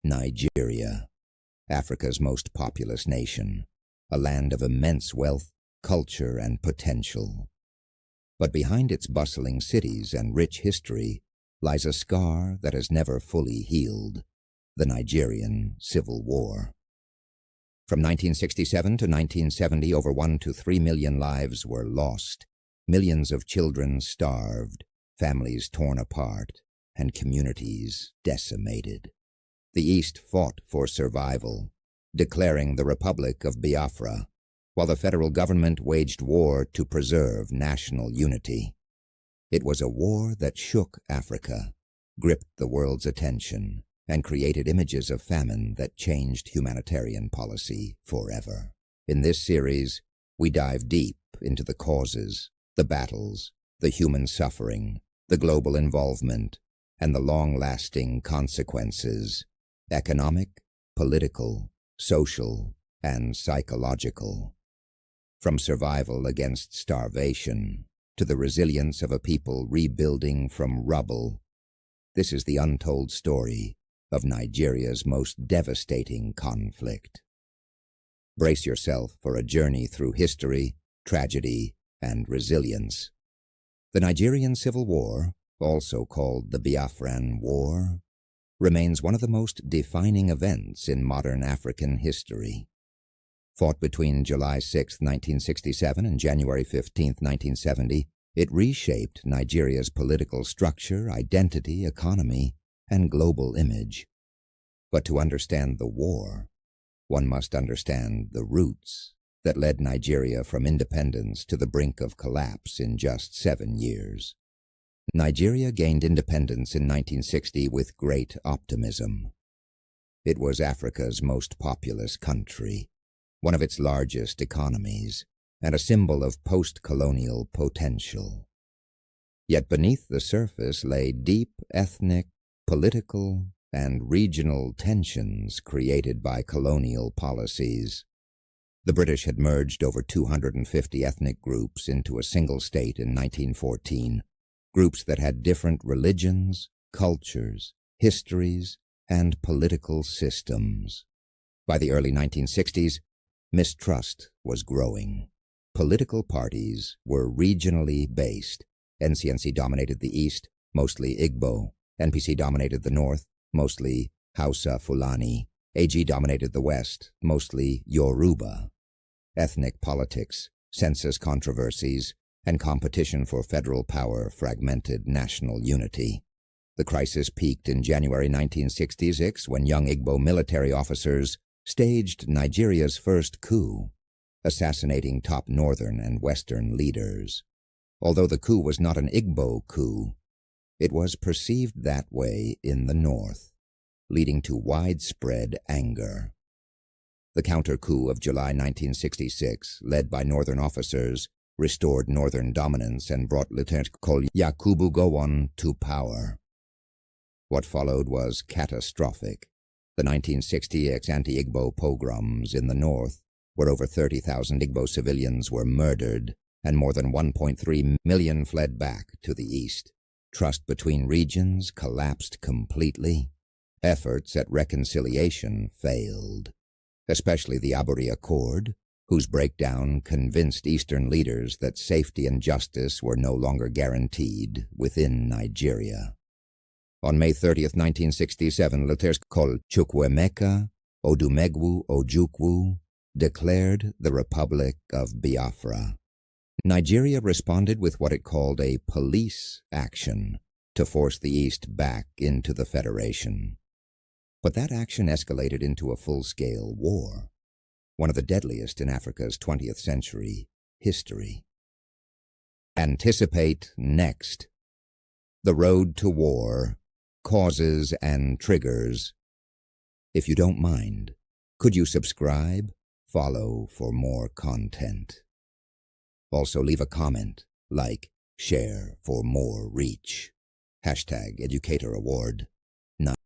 Nigeria, Africa's most populous nation, a land of immense wealth, culture, and potential. But behind its bustling cities and rich history lies a scar that has never fully healed: the Nigerian Civil War. From 1967 to 1970, over 1 to 3 million lives were lost, millions of children starved, families torn apart, and communities decimated. The East fought for survival, declaring the Republic of Biafra, while the federal government waged war to preserve national unity. It was a war that shook Africa, gripped the world's attention, and created images of famine that changed humanitarian policy forever. In this series, we dive deep into the causes, the battles, the human suffering, the global involvement, and the long-lasting consequences: economic, political, social, and psychological. From survival against starvation to the resilience of a people rebuilding from rubble, this is the untold story of Nigeria's most devastating conflict. Brace yourself for a journey through history, tragedy, and resilience. The Nigerian Civil War, also called the Biafran War, remains one of the most defining events in modern African history. Fought between July 6, 1967 and January 15, 1970, it reshaped Nigeria's political structure, identity, economy, and global image. But to understand the war, one must understand the roots that led Nigeria from independence to the brink of collapse in just 7 years. Nigeria gained independence in 1960 with great optimism. It was Africa's most populous country, one of its largest economies, and a symbol of post-colonial potential. Yet beneath the surface lay deep ethnic, political, and regional tensions created by colonial policies. The British had merged over 250 ethnic groups into a single state in 1914, groups that had different religions, cultures, histories, and political systems. By the early 1960s, mistrust was growing. Political parties were regionally based. NCNC dominated the East, mostly Igbo. NPC dominated the North, mostly Hausa Fulani. AG dominated the West, mostly Yoruba. Ethnic politics, census controversies, and competition for federal power fragmented national unity. The crisis peaked in January 1966 when young Igbo military officers staged Nigeria's first coup, assassinating top northern and western leaders. Although the coup was not an Igbo coup, it was perceived that way in the north, leading to widespread anger. The counter-coup of July 1966, led by northern officers, restored northern dominance and brought Lieutenant Col Yakubu Gowon to power. What followed was catastrophic. The 1960 anti-Igbo pogroms in the north, where over 30,000 Igbo civilians were murdered and more than 1.3 million fled back to the east. Trust between regions collapsed completely. Efforts at reconciliation failed, especially the Aburi Accord, whose breakdown convinced Eastern leaders that safety and justice were no longer guaranteed within Nigeria. On May 30, 1967, Lieutenant Col Chukwuemeka Odumegwu Ojukwu declared the Republic of Biafra. Nigeria responded with what it called a police action to force the East back into the Federation. But that action escalated into a full-scale war, one of the deadliest in Africa's 20th century history. Anticipate next. The Road to War, Causes and Triggers. If you don't mind, could you subscribe, follow for more content? Also leave a comment, like, share for more reach. #EducatorAward.